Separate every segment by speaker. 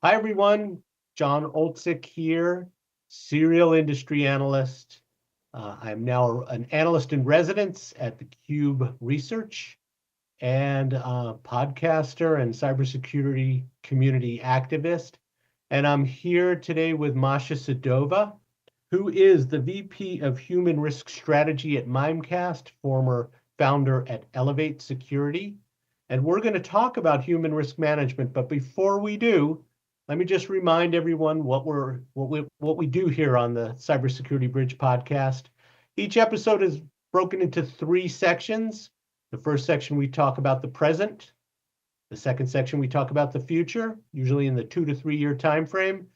Speaker 1: Hi, everyone. John Olczyk here, serial industry analyst. I'm now an analyst in residence at theCUBE Research and podcaster and cybersecurity community activist. And I'm here today with Masha Sedova, who is the VP of Human Risk Strategy at Mimecast, former founder at Elevate Security. And we're going to talk about human risk management, but before we do, let me just remind everyone what we do here on the Cybersecurity Bridge podcast. Each episode is broken into 3 sections. The first section, we talk about the present. The second section, we talk about the future, usually in the 2 to 3 year time frame.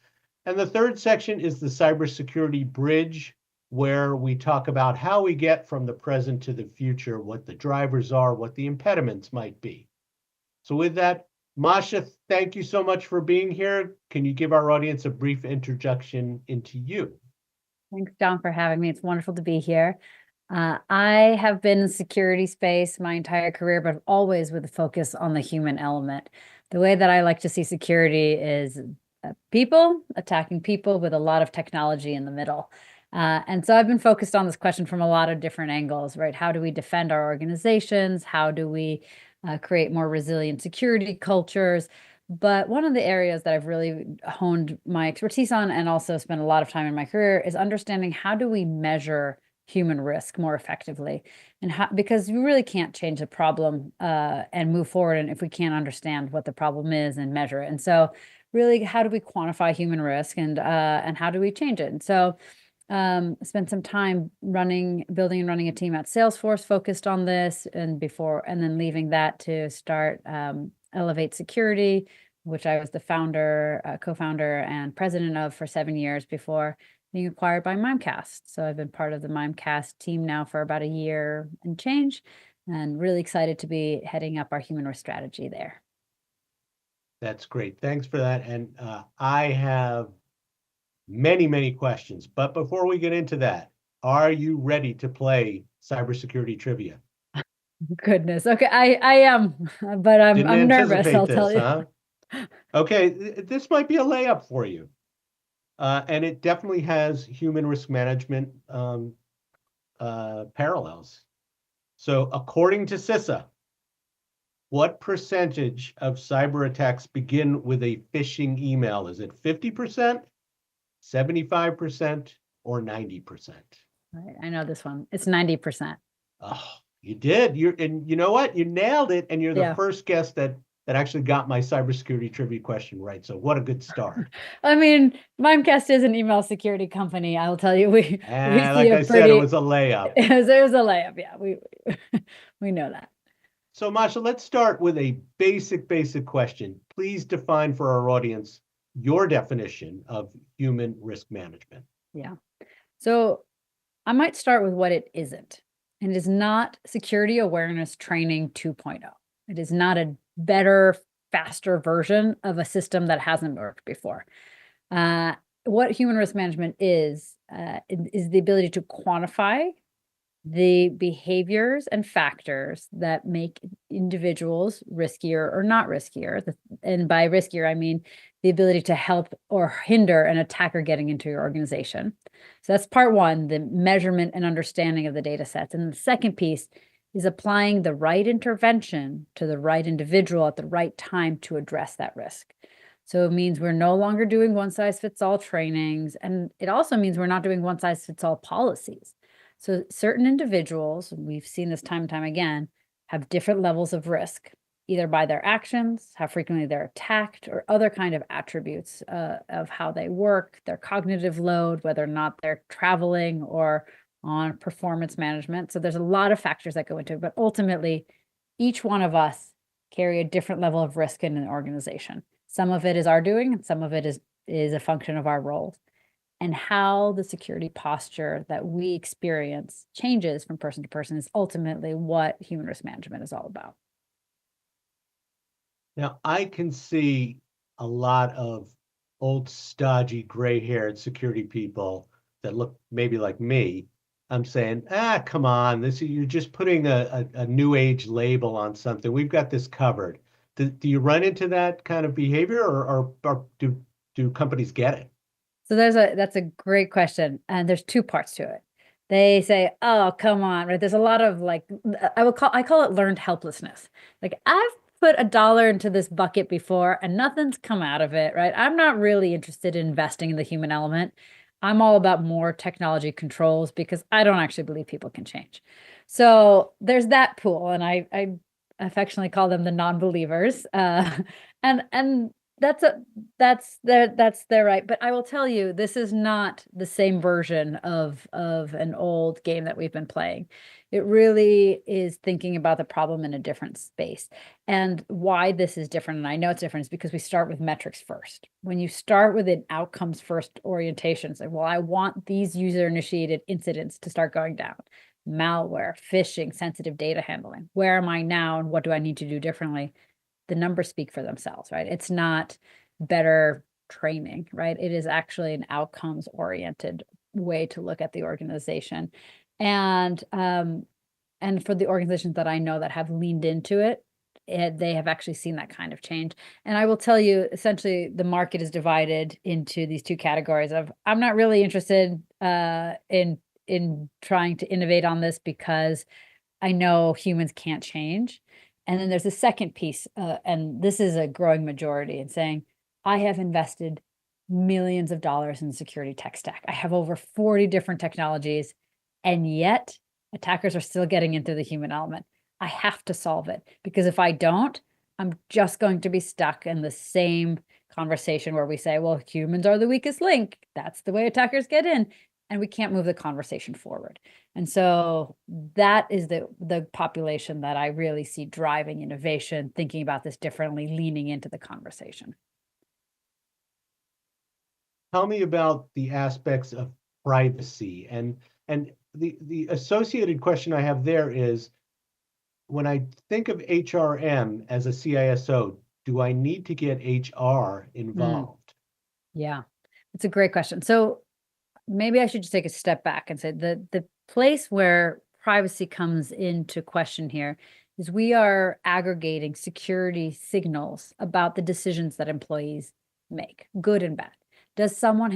Speaker 1: And the third section is the Cybersecurity Bridge, where we talk about how we get from the present to the future, what the drivers are, what the impediments might be. So with that, Masha, thank you so much for being here. Can you give our audience a brief introduction into you?
Speaker 2: Thanks, John, for having me. It's wonderful to be here. I have been in the security space my entire career, but always with a focus on the human element. The way that I like to see security is people attacking people with a lot of technology in the middle. And so I've been focused on this question from a lot of different angles, right? How do we defend our organizations? How do we create more resilient security cultures? But one of the areas that I've really honed my expertise on and also spent a lot of time in my career is understanding how do we measure human risk more effectively, and because we really can't change the problem and move forward, and if we can't understand what the problem is and measure it. And so really, how do we quantify human risk, and how do we change it? And so spent some time building and running a team at Salesforce focused on this, and then leaving that to start Elevate Security, which I was the founder, co-founder, and president of for 7 years before being acquired by Mimecast. So I've been part of the Mimecast team now for about a year and change, and really excited to be heading up our human risk strategy there.
Speaker 1: That's great. Thanks for that. And I have many questions, but before we get into that, are you ready to play cybersecurity trivia?
Speaker 2: Goodness. Okay, I am, but I'm nervous, I'll tell you.
Speaker 1: Huh? Okay, this might be a layup for you. And it definitely has human risk management parallels. So according to CISA, what percentage of cyber attacks begin with a phishing email? Is it 50%, 75%, or 90%?
Speaker 2: Right, I know this one. It's 90%.
Speaker 1: Oh, you did. And you know what? You nailed it. And you're the first guest that actually got my cybersecurity trivia question right. So what a good start.
Speaker 2: I mean, Mimecast is an email security company. I'll tell you, we
Speaker 1: like I said, it was a layup.
Speaker 2: It was a layup. Yeah, we know that.
Speaker 1: So Masha, let's start with a basic question. Please define for our audience your definition of human risk management.
Speaker 2: Yeah. So I might start with what it isn't. It is not security awareness training 2.0. It is not a better, faster version of a system that hasn't worked before. What human risk management is the ability to quantify the behaviors and factors that make individuals riskier or not riskier. And by riskier, I mean the ability to help or hinder an attacker getting into your organization. So that's part one, the measurement and understanding of the data sets. And the second piece is applying the right intervention to the right individual at the right time to address that risk. So it means we're no longer doing one-size-fits-all trainings, and it also means we're not doing one-size-fits-all policies. So certain individuals, we've seen this time and time again, have different levels of risk, either by their actions, how frequently they're attacked, or other kind of attributes of how they work, their cognitive load, whether or not they're traveling or on performance management. So there's a lot of factors that go into it, but ultimately, each one of us carry a different level of risk in an organization. Some of it is our doing, and some of it is a function of our roles. And how the security posture that we experience changes from person to person is ultimately what human risk management is all about.
Speaker 1: Now, I can see a lot of old, stodgy, gray-haired security people that look maybe like me. I'm saying, come on, you're just putting a new age label on something. We've got this covered. Do you run into that kind of behavior, or do companies get it?
Speaker 2: So that's a great question. And there's two parts to it. They say, oh, come on, right? There's a lot of like, I call it learned helplessness. Like I've put $1 into this bucket before and nothing's come out of it, right? I'm not really interested in investing in the human element. I'm all about more technology controls because I don't actually believe people can change. So there's that pool, and I affectionately call them the non-believers. And that's a that's their right. But I will tell you, this is not the same version of an old game that we've been playing. It really is thinking about the problem in a different space. And why this is different, and I know it's different, is because we start with metrics first. When you start with an outcomes first orientation, it's like, well, I want these user-initiated incidents to start going down. Malware, phishing, sensitive data handling. Where am I now, and what do I need to do differently? The numbers speak for themselves, right? It's not better training, right? It is actually an outcomes oriented way to look at the organization. And for the organizations that I know that have leaned into it, they have actually seen that kind of change. And I will tell you, essentially, the market is divided into these two categories of, I'm not really interested in trying to innovate on this because I know humans can't change. And then there's a second piece, and this is a growing majority, in saying, I have invested millions of dollars in the security tech stack. I have over 40 different technologies, and yet attackers are still getting into the human element. I have to solve it, because if I don't, I'm just going to be stuck in the same conversation where we say, well, humans are the weakest link. That's the way attackers get in. And we can't move the conversation forward. And so that is the population that I really see driving innovation, thinking about this differently, leaning into the conversation.
Speaker 1: Tell me about the aspects of privacy, and the associated question I have there is, when I think of HRM as a CISO, do I need to get HR involved?
Speaker 2: Yeah, it's a great question. So maybe I should just take a step back and say the place where privacy comes into question here is we are aggregating security signals about the decisions that employees make, good and bad. Does someone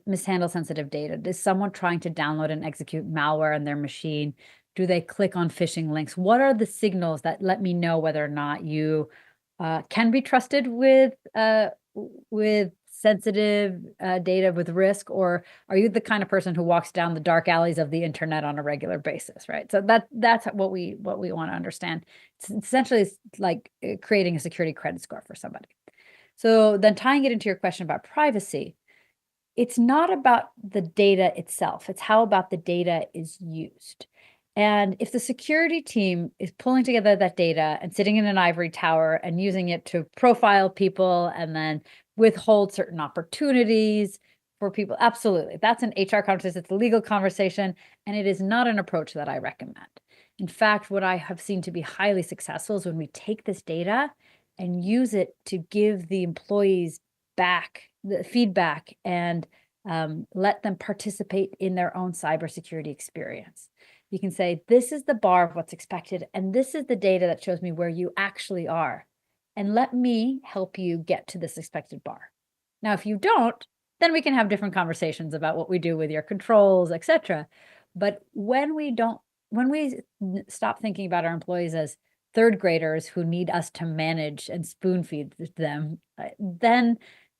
Speaker 2: mishandle sensitive data? Is someone trying to download and execute malware on their machine? Do they click on phishing links? What are the signals that let me know whether or not you can be trusted with sensitive data with risk, or are you the kind of person who walks down the dark alleys of the internet on a regular basis, right? So that's what we want to understand. It's essentially like creating a security credit score for somebody. So then tying it into your question about privacy, it's not about the data itself. It's how about the data is used. And if the security team is pulling together that data and sitting in an ivory tower and using it to profile people and then withhold certain opportunities for people, absolutely. That's an HR conversation, it's a legal conversation, and it is not an approach that I recommend. In fact, what I have seen to be highly successful is when we take this data and use it to give the employees back the feedback and let them participate in their own cybersecurity experience. You can say, this is the bar of what's expected, and this is the data that shows me where you actually are. And let me help you get to this expected bar. Now, if you don't, then we can have different conversations about what we do with your controls, etc. But when we stop thinking about our employees as third graders who need us to manage and spoon feed them, then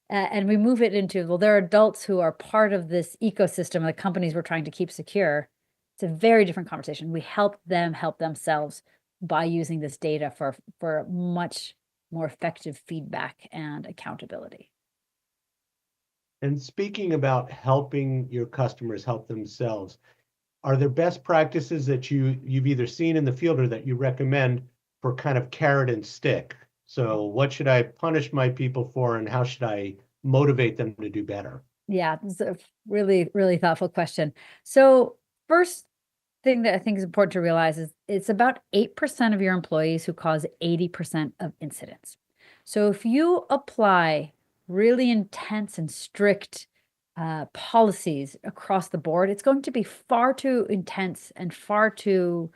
Speaker 2: and we move it into, well, there are adults who are part of this ecosystem of the companies we're trying to keep secure. It's a very different conversation. We help them help themselves by using this data for much more effective feedback and accountability.
Speaker 1: And speaking about helping your customers help themselves, are there best practices that you've either seen in the field or that you recommend for kind of carrot and stick? So what should I punish my people for, and how should I motivate them to do better?
Speaker 2: Yeah, it's a really, really thoughtful question. So first thing that I think is important to realize is it's about 8% of your employees who cause 80% of incidents. So if you apply really intense and strict policies across the board, it's going to be far too intense and far too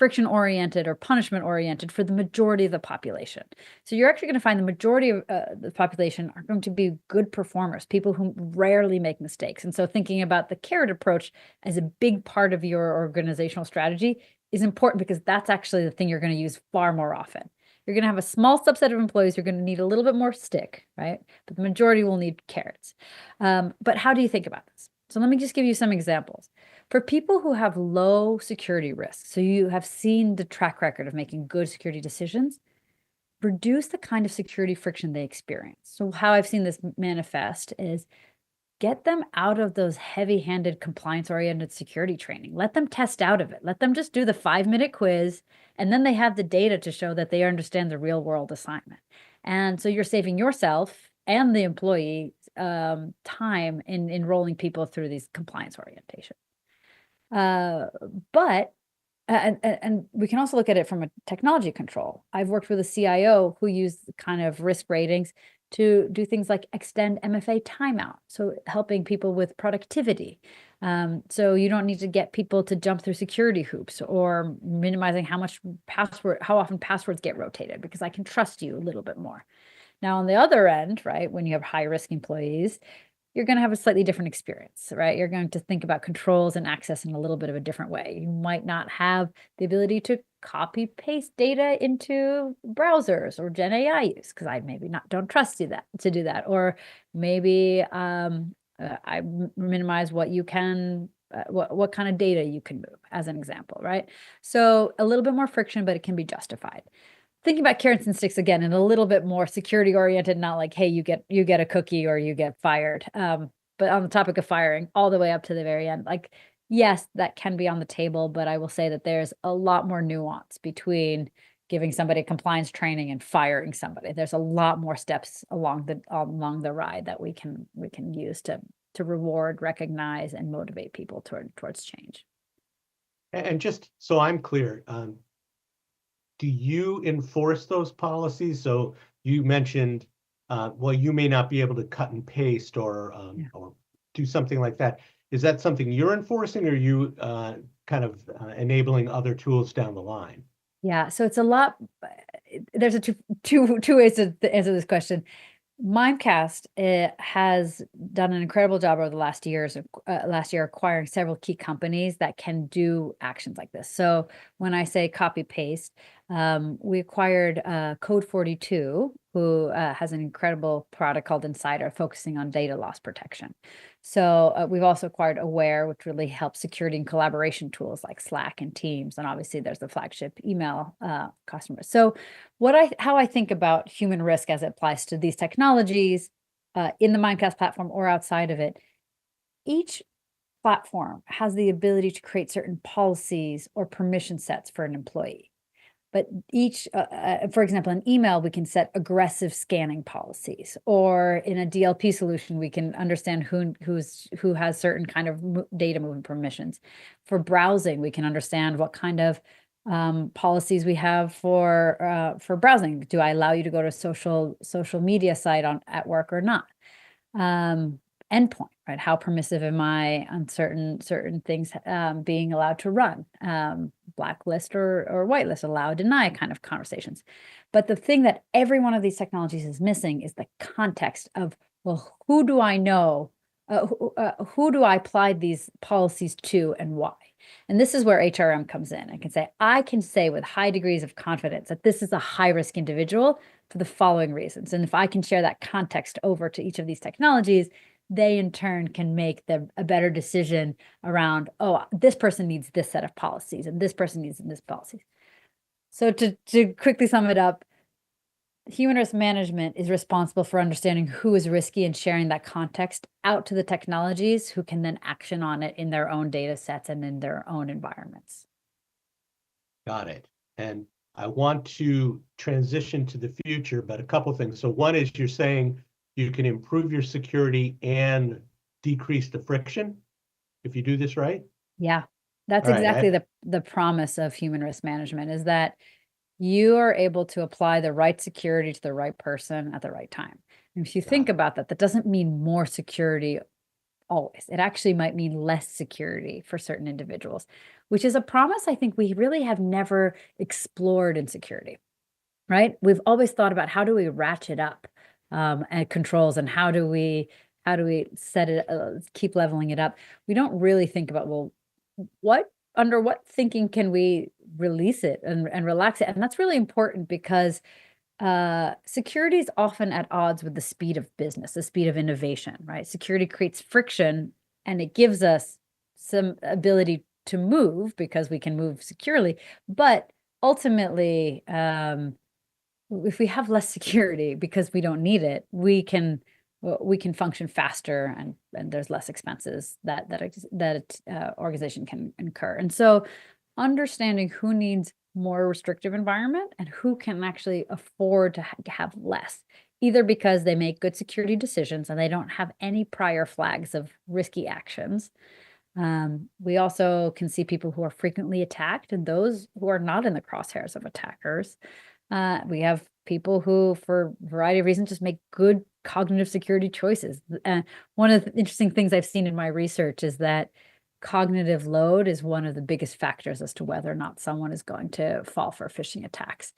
Speaker 2: friction oriented or punishment oriented for the majority of the population. So you're actually going to find the majority of the population are going to be good performers, people who rarely make mistakes. And so thinking about the carrot approach as a big part of your organizational strategy is important, because that's actually the thing you're going to use far more often. You're going to have a small subset of employees who are going to need a little bit more stick, right? But the majority will need carrots. But how do you think about this? So let me just give you some examples. For people who have low security risks, so you have seen the track record of making good security decisions, reduce the kind of security friction they experience. So how I've seen this manifest is get them out of those heavy-handed compliance-oriented security training. Let them test out of it. Let them just do the 5-minute quiz, and then they have the data to show that they understand the real-world assignment. And so you're saving yourself and the employee time in enrolling people through these compliance orientation. But we can also look at it from a technology control. I've worked with a CIO who used kind of risk ratings to do things like extend MFA timeout, so helping people with productivity. So you don't need to get people to jump through security hoops, or minimizing how often passwords get rotated, because I can trust you a little bit more. Now, on the other end, right, when you have high risk employees, you're going to have a slightly different experience, right? You're going to think about controls and access in a little bit of a different way. You might not have the ability to copy paste data into browsers or Gen AI use, because I maybe don't trust you to do that. Or maybe I minimize what you can, what kind of data you can move, as an example, right? So a little bit more friction, but it can be justified. Thinking about carrots and sticks again, and a little bit more security oriented, not like, hey, you get a cookie or you get fired. But on the topic of firing, all the way up to the very end, like, yes, that can be on the table, but I will say that there's a lot more nuance between giving somebody compliance training and firing somebody. There's a lot more steps along the ride that we can use to reward, recognize, and motivate people towards change.
Speaker 1: And just so I'm clear, do you enforce those policies? So you mentioned, well, you may not be able to cut and paste or do something like that. Is that something you're enforcing, or are you kind of enabling other tools down the line?
Speaker 2: Yeah, so it's a lot. There's two ways to answer this question. Mimecast has done an incredible job over the last year acquiring several key companies that can do actions like this. So when I say copy paste, we acquired Code 42, who has an incredible product called Insider, focusing on data loss protection. So we've also acquired Aware, which really helps security and collaboration tools like Slack and Teams. And obviously there's the flagship email customers. So how I think about human risk as it applies to these technologies in the Mimecast platform or outside of it, each platform has the ability to create certain policies or permission sets for an employee. But each, for example, in email, we can set aggressive scanning policies, or in a DLP solution, we can understand who has certain kind of data movement permissions. For browsing, we can understand what kind of policies we have for browsing. Do I allow you to go to social media site at work or not? Endpoint, right? How permissive am I on certain things being allowed to run? Blacklist or whitelist, allow, deny kind of conversations. But the thing that every one of these technologies is missing is the context of, well, who do I know? Who do I apply these policies to, and why? And this is where HRM comes in. I can say with high degrees of confidence that this is a high-risk individual for the following reasons. And if I can share that context over to each of these technologies, they in turn can make a better decision around, oh, this person needs this set of policies and this person needs this policies. So to quickly sum it up, human risk management is responsible for understanding who is risky and sharing that context out to the technologies, who can then action on it in their own data sets and in their own environments.
Speaker 1: Got it. And I want to transition to the future, but a couple things. So one is, you're saying you can improve your security and decrease the friction if you do this right?
Speaker 2: Yeah, that's exactly the promise of human risk management, is that you are able to apply the right security to the right person at the right time. And if you think about that, that doesn't mean more security always. It actually might mean less security for certain individuals, which is a promise I think we really have never explored in security, right? We've always thought about how do we ratchet up and controls, and how do we set it, keep leveling it up. We don't really think about, well, under what thinking can we release it and relax it? And that's really important because security is often at odds with the speed of business, the speed of innovation, right? Security creates friction, and it gives us some ability to move because we can move securely. But ultimately, if we have less security because we don't need it, we can function faster, and there's less expenses that organization can incur. And so understanding who needs more restrictive environment and who can actually afford to have less, either because they make good security decisions and they don't have any prior flags of risky actions. We also can see people who are frequently attacked and those who are not in the crosshairs of attackers. We have people who, for a variety of reasons, just make good cognitive security choices. One of the interesting things I've seen in my research is that cognitive load is one of the biggest factors as to whether or not someone is going to fall for phishing attacks.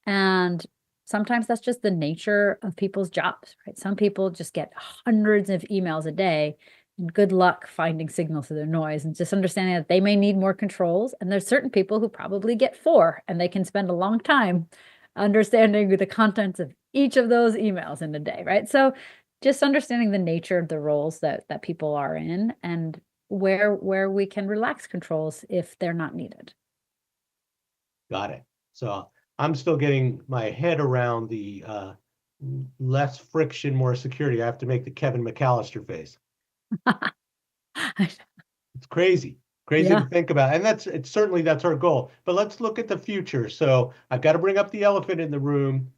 Speaker 2: And sometimes that's just the nature of people's jobs, right? Some people just get hundreds of emails a day, and good luck finding signal through the noise, and just understanding that they may need more controls. And there's certain people who probably get 4, and they can spend a long time understanding the contents of each of those emails in a day, right? So just understanding the nature of the roles that people are in, and where we can relax controls if they're not needed.
Speaker 1: Got it. So I'm still getting my head around the less friction, more security. I have to make the Kevin McAllister face. It's crazy to think about. And it's certainly that's our goal. But let's look at the future. So I've got to bring up the elephant in the room.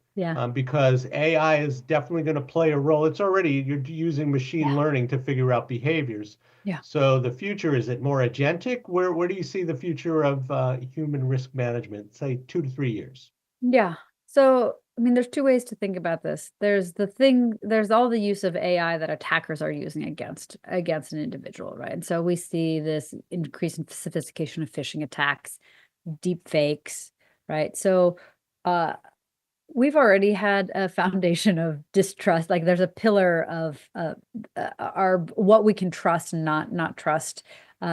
Speaker 1: Because AI is definitely going to play a role. It's already, you're using machine learning to figure out behaviors. So the future, is it more agentic? Where do you see the future of human risk management, say 2 to 3 years?
Speaker 2: So, I mean, there's 2 ways to think about this. There's all the use of AI that attackers are using against an individual, right? And so we see this increase in sophistication of phishing attacks, deep fakes, right? So, we've already had a foundation of distrust. Like there's a pillar of our what we can trust and not trust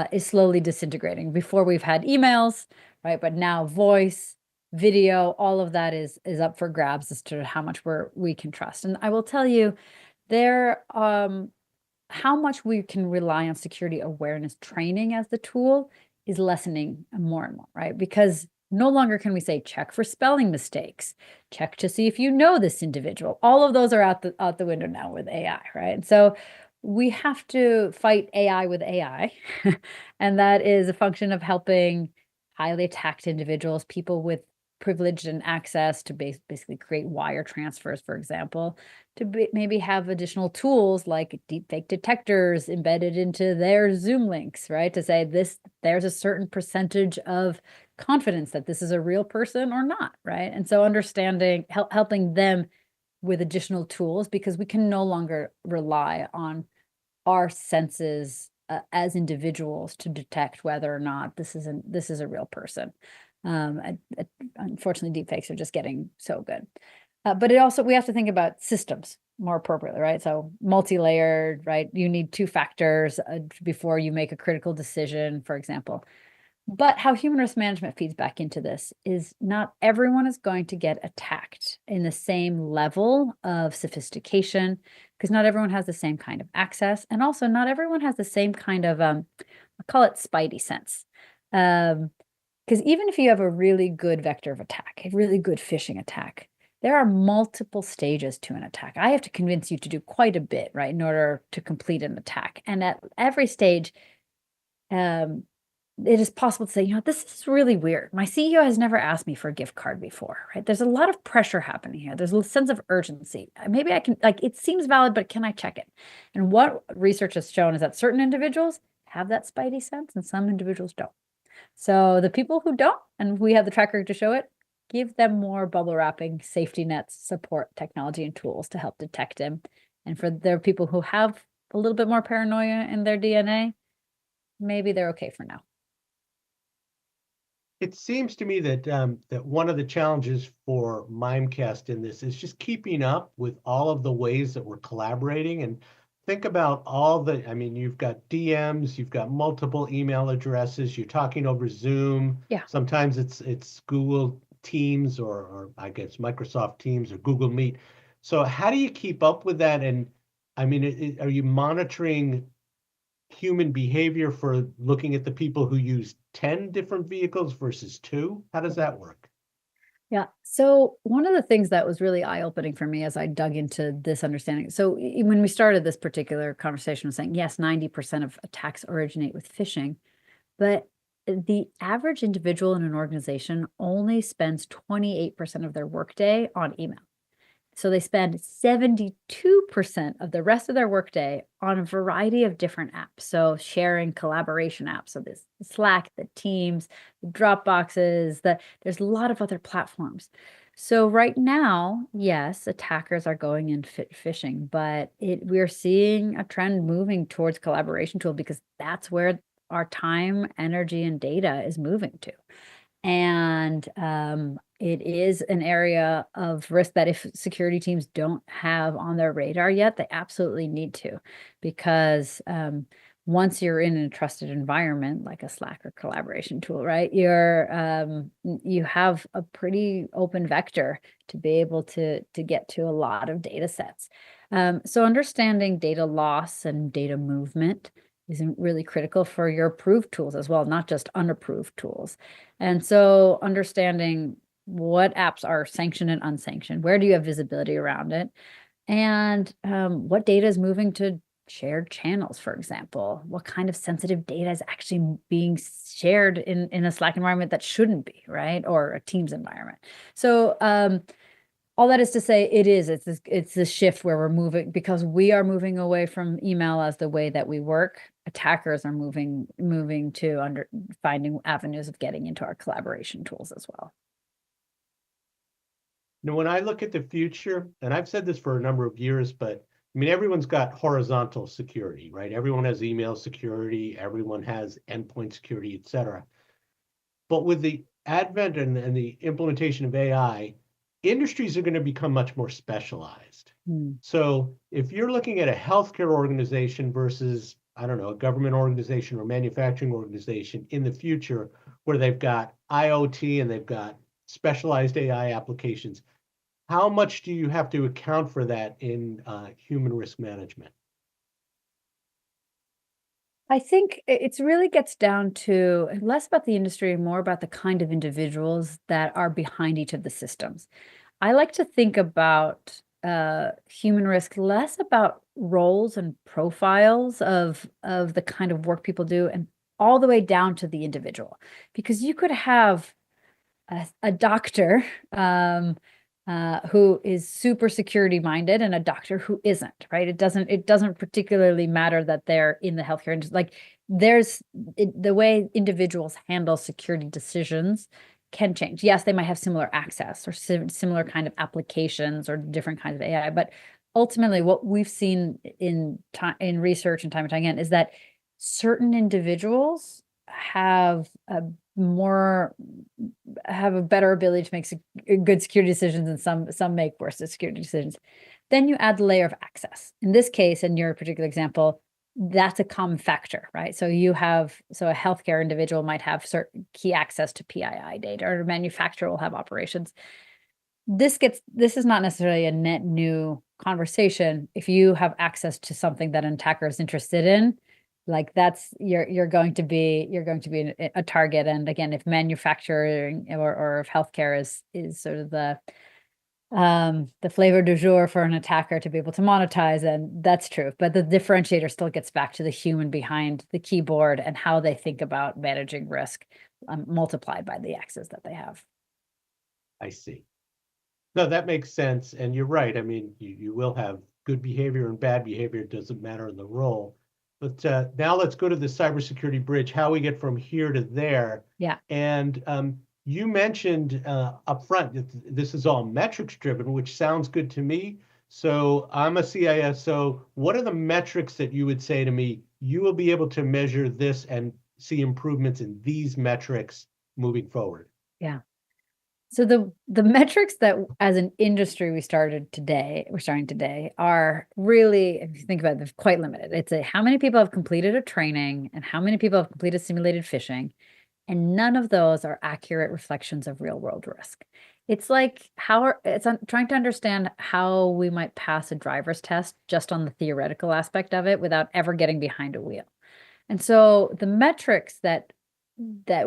Speaker 2: is slowly disintegrating. Before we've had emails, right? But now voice, video, all of that is up for grabs as to how much we can trust. And I will tell you, how much we can rely on security awareness training as the tool is lessening more and more, right? Because no longer can we say, check for spelling mistakes, check to see if you know this individual. All of those are out the window now with AI, right? And so we have to fight AI with AI. And that is a function of helping highly attacked individuals, people with privilege and access to basically create wire transfers, for example, to maybe have additional tools like deepfake detectors embedded into their Zoom links, right? To say there's a certain percentage of confidence that this is a real person or not, right? And so understanding, helping them with additional tools, because we can no longer rely on our senses as individuals to detect whether or not this is a real person. Unfortunately, deepfakes are just getting so good. But we have to think about systems more appropriately, right? So multi-layered, right? You need 2 factors before you make a critical decision, for example. But how human risk management feeds back into this is not everyone is going to get attacked in the same level of sophistication, because not everyone has the same kind of access. And also not everyone has the same kind of, I call it spidey sense. Because even if you have a really good vector of attack, a really good phishing attack, there are multiple stages to an attack. I have to convince you to do quite a bit, right, in order to complete an attack. And at every stage, it is possible to say, this is really weird. My CEO has never asked me for a gift card before, right? There's a lot of pressure happening here. There's a sense of urgency. Maybe I can, it seems valid, but can I check it? And what research has shown is that certain individuals have that spidey sense and some individuals don't. So the people who don't, and we have the track record to show it, give them more bubble wrapping, safety nets, support, technology, and tools to help detect them. And for the people who have a little bit more paranoia in their DNA, maybe they're okay for now.
Speaker 1: It seems to me that that one of the challenges for Mimecast in this is just keeping up with all of the ways that we're collaborating. And think about all the, I mean, you've got DMs, you've got multiple email addresses, you're talking over Zoom.
Speaker 2: Yeah.
Speaker 1: Sometimes it's Google Teams or I guess Microsoft Teams or Google Meet. So how do you keep up with that? And I mean, are you monitoring human behavior for looking at the people who use 10 different vehicles versus 2? How does that work?
Speaker 2: Yeah. So one of the things that was really eye-opening for me as I dug into this understanding. So when we started this particular conversation, was saying, yes, 90% of attacks originate with phishing, but the average individual in an organization only spends 28% of their workday on email. So they spend 72% of the rest of their workday on a variety of different apps. So sharing collaboration apps. So this Slack, the Teams, the Dropboxes, there's a lot of other platforms. So right now, yes, attackers are going in phishing, but we're seeing a trend moving towards collaboration tool because that's where our time, energy, and data is moving to. And it is an area of risk that if security teams don't have on their radar yet, they absolutely need to, because once you're in a trusted environment like a Slack or collaboration tool, right, you have a pretty open vector to be able to get to a lot of data sets. So understanding data loss and data movement is really critical for your approved tools as well, not just unapproved tools. And so understanding what apps are sanctioned and unsanctioned, where do you have visibility around it, and what data is moving to shared channels, for example, what kind of sensitive data is actually being shared in a Slack environment that shouldn't be, right? Or a Teams environment. So all that is to say, it's this shift where we're moving, because we are moving away from email as the way that we work. Attackers are moving to finding avenues of getting into our collaboration tools as well.
Speaker 1: Now, when I look at the future, and I've said this for a number of years, but I mean, everyone's got horizontal security, right? Everyone has email security, everyone has endpoint security, et cetera. But with the advent and the implementation of AI, industries are going to become much more specialized. So if you're looking at a healthcare organization versus, I don't know, a government organization or manufacturing organization in the future, where they've got IoT and they've got specialized AI applications, how much do you have to account for that in human risk management?
Speaker 2: I think it really gets down to less about the industry and more about the kind of individuals that are behind each of the systems. I like to think about human risk less about roles and profiles of the kind of work people do, and all the way down to the individual, because you could have a doctor who is super security minded and a doctor who isn't, right? It doesn't particularly matter that they're in the healthcare industry. Like the way individuals handle security decisions can change. Yes, they might have similar access or similar kind of applications or different kinds of AI, but ultimately what we've seen in research and time again is that certain individuals have a better ability to make good security decisions, and some make worse security decisions. Then you add the layer of access. In this case, in your particular example, that's a common factor, right? So a healthcare individual might have certain key access to PII data, or a manufacturer will have operations. This is not necessarily a net new conversation. If you have access to something that an attacker is interested in, like you're going to be a target. And again, if manufacturing or if healthcare is sort of the flavor du jour for an attacker to be able to monetize, and that's true. But the differentiator still gets back to the human behind the keyboard and how they think about managing risk, multiplied by the access that they have.
Speaker 1: I see. No, that makes sense. And you're right. I mean, you will have good behavior and bad behavior. It doesn't matter in the role. But now let's go to the cybersecurity bridge, how we get from here to there.
Speaker 2: Yeah.
Speaker 1: And you mentioned up front that this is all metrics driven, which sounds good to me. So I'm a CISO. What are the metrics that you would say to me, you will be able to measure this and see improvements in these metrics moving forward?
Speaker 2: Yeah. So the metrics that as an industry we're starting today are really, if you think about it, they're quite limited. It's how many people have completed a training and how many people have completed simulated phishing. And none of those are accurate reflections of real world risk. It's like trying to understand how we might pass a driver's test just on the theoretical aspect of it without ever getting behind a wheel. And so the metrics that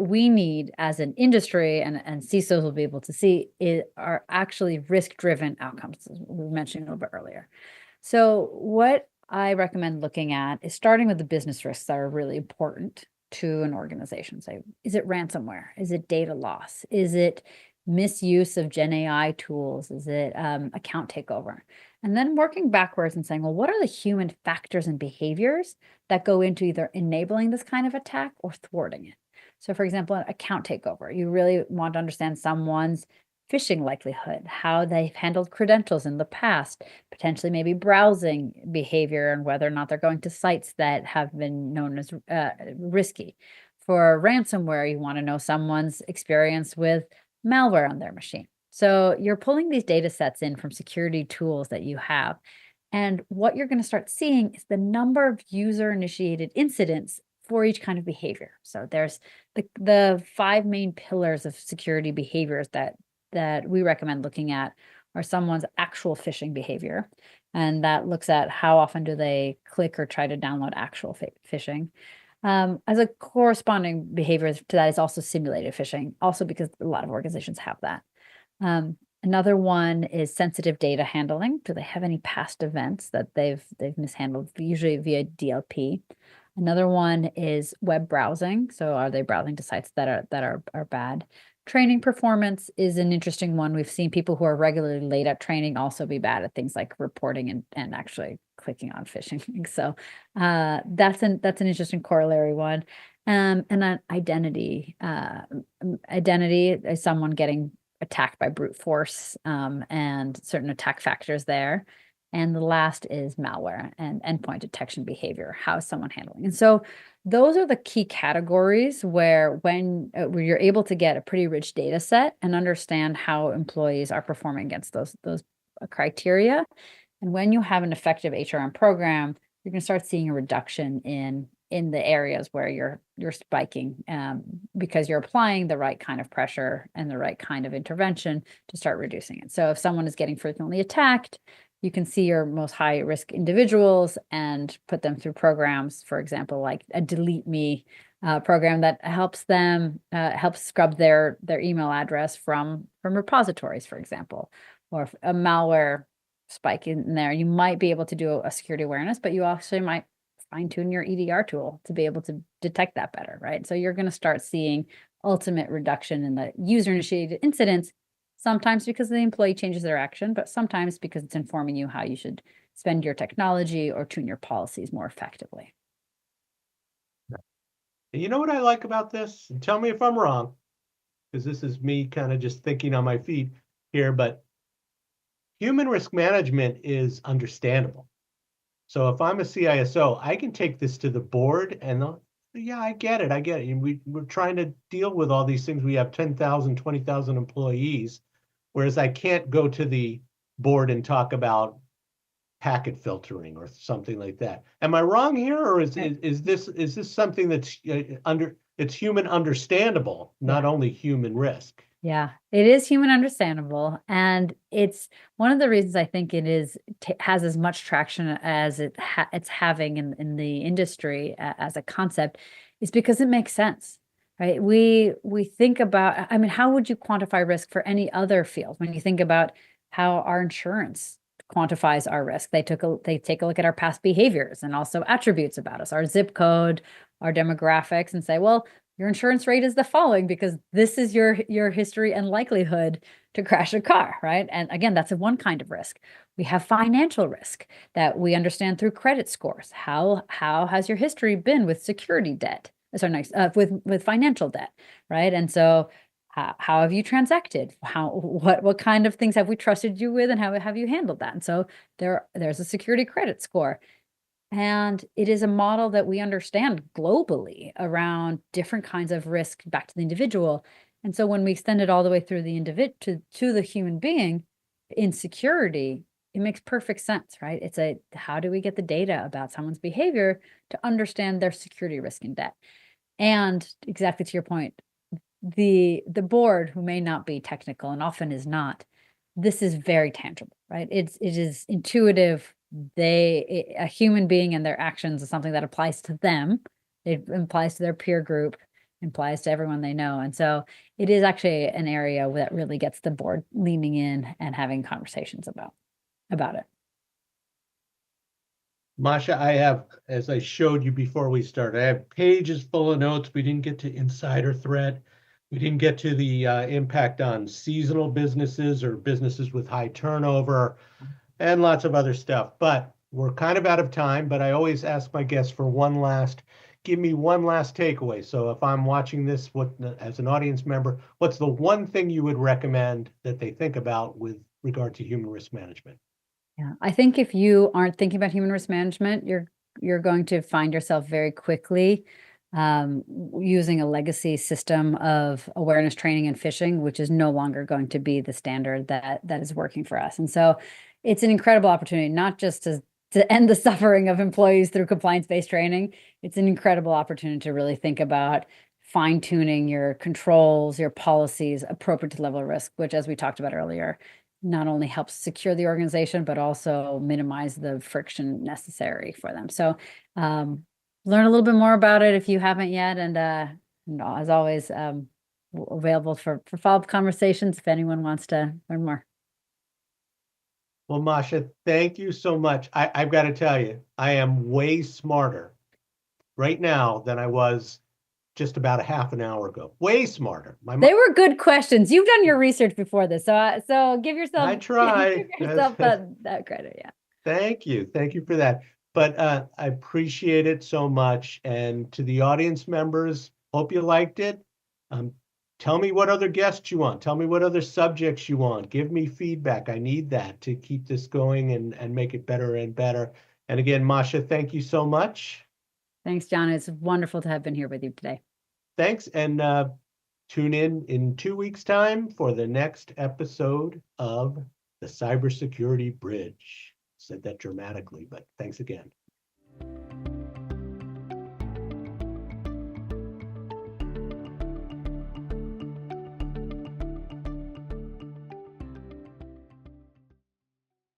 Speaker 2: we need as an industry and CISOs will be able to see are actually risk-driven outcomes, as we mentioned a little bit earlier. So what I recommend looking at is starting with the business risks that are really important to an organization. Say, is it ransomware? Is it data loss? Is it misuse of Gen AI tools? Is it account takeover? And then working backwards and saying, well, what are the human factors and behaviors that go into either enabling this kind of attack or thwarting it? So for example, an account takeover, you really want to understand someone's phishing likelihood, how they've handled credentials in the past, potentially maybe browsing behavior and whether or not they're going to sites that have been known as risky. For ransomware, you want to know someone's experience with malware on their machine. So you're pulling these data sets in from security tools that you have. And what you're going to start seeing is the number of user-initiated incidents for each kind of behavior. So there's the 5 main pillars of security behaviors that we recommend looking at are someone's actual phishing behavior. And that looks at how often do they click or try to download actual phishing. As a corresponding behavior to that is also simulated phishing, also because a lot of organizations have that. Another one is sensitive data handling. Do they have any past events that they've mishandled, usually via DLP? Another one is web browsing. So are they browsing to sites that are bad? Training performance is an interesting one. We've seen people who are regularly late at training also be bad at things like reporting and actually clicking on phishing. So that's an interesting corollary one. And then identity. Identity is someone getting attacked by brute force and certain attack factors there. And the last is malware and endpoint detection behavior. How is someone handling? And so those are the key categories where when you're able to get a pretty rich data set and understand how employees are performing against those criteria. And when you have an effective HRM program, you're going to start seeing a reduction in the areas where you're spiking because you're applying the right kind of pressure and the right kind of intervention to start reducing it. So if someone is getting frequently attacked, you can see your most high risk individuals and put them through programs, for example, like a delete me program that helps them help scrub their email address from repositories, for example, or if a malware spike in there. You might be able to do a security awareness, but you also might fine tune your EDR tool to be able to detect that better, right? So you're going to start seeing ultimate reduction in the user initiated incidents. Sometimes because the employee changes their action, but sometimes because it's informing you how you should spend your technology or tune your policies more effectively.
Speaker 1: You know what I like about this? And tell me if I'm wrong, because this is me kind of just thinking on my feet here, but human risk management is understandable. So if I'm a CISO, I can take this to the board and yeah, I get it. And we're trying to deal with all these things. We have 10,000, 20,000 employees. Whereas I can't go to the board and talk about packet filtering or something like that. Am I wrong here, or is this something that's it's human understandable, not only human risk?
Speaker 2: Yeah, it is human understandable, and it's one of the reasons I think it has as much traction as it's having in the industry as a concept, is because it makes sense. Right. We think about, I mean, how would you quantify risk for any other field? When you think about how our insurance quantifies our risk, they take a look at our past behaviors and also attributes about us, our zip code, our demographics, and say, well, your insurance rate is the following because this is your history and likelihood to crash a car, right? And again, that's one kind of risk. We have financial risk that we understand through credit scores. How has your history been with security debt? Sorry, with financial debt, right? And so how have you transacted? What kind of things have we trusted you with, and how have you handled that? And so there's a security credit score. And it is a model that we understand globally around different kinds of risk back to the individual. And so when we extend it all the way through the individual to the human being in security, it makes perfect sense, right? It's how do we get the data about someone's behavior to understand their security risk and debt? And exactly to your point, the board, who may not be technical and often is not, this is very tangible, right? It is intuitive. A human being and their actions is something that applies to them. It applies to their peer group, applies to everyone they know. And so it is actually an area that really gets the board leaning in and having conversations about it.
Speaker 1: Masha, I have, as I showed you before we started, I have pages full of notes. We didn't get to insider threat. We didn't get to the impact on seasonal businesses or businesses with high turnover and lots of other stuff. But we're kind of out of time, but I always ask my guests for give me one last takeaway. So if I'm watching this as an audience member, what's the one thing you would recommend that they think about with regard to human risk management?
Speaker 2: Yeah, I think if you aren't thinking about human risk management, you're going to find yourself very quickly using a legacy system of awareness training and phishing, which is no longer going to be the standard that is working for us. And so it's an incredible opportunity, not just to end the suffering of employees through compliance-based training. It's an incredible opportunity to really think about fine-tuning your controls, your policies appropriate to the level of risk, which, as we talked about earlier, not only helps secure the organization, but also minimize the friction necessary for them. So learn a little bit more about it if you haven't yet. And as always, available for follow-up conversations if anyone wants to learn more.
Speaker 1: Well, Masha, thank you so much. I've got to tell you, I am way smarter right now than I was just about a half an hour ago. Way smarter.
Speaker 2: They were good questions. You've done your research before this, so give yourself.
Speaker 1: I try.
Speaker 2: Give yourself that credit. Yeah.
Speaker 1: Thank you for that. But I appreciate it so much. And to the audience members, hope you liked it. Tell me what other guests you want. Tell me what other subjects you want. Give me feedback. I need that to keep this going and make it better and better. And again, Masha, thank you so much.
Speaker 2: Thanks, John. It's wonderful to have been here with you today.
Speaker 1: Thanks. And tune in 2 weeks' time for the next episode of the Cybersecurity Bridge. Said that dramatically, but thanks again.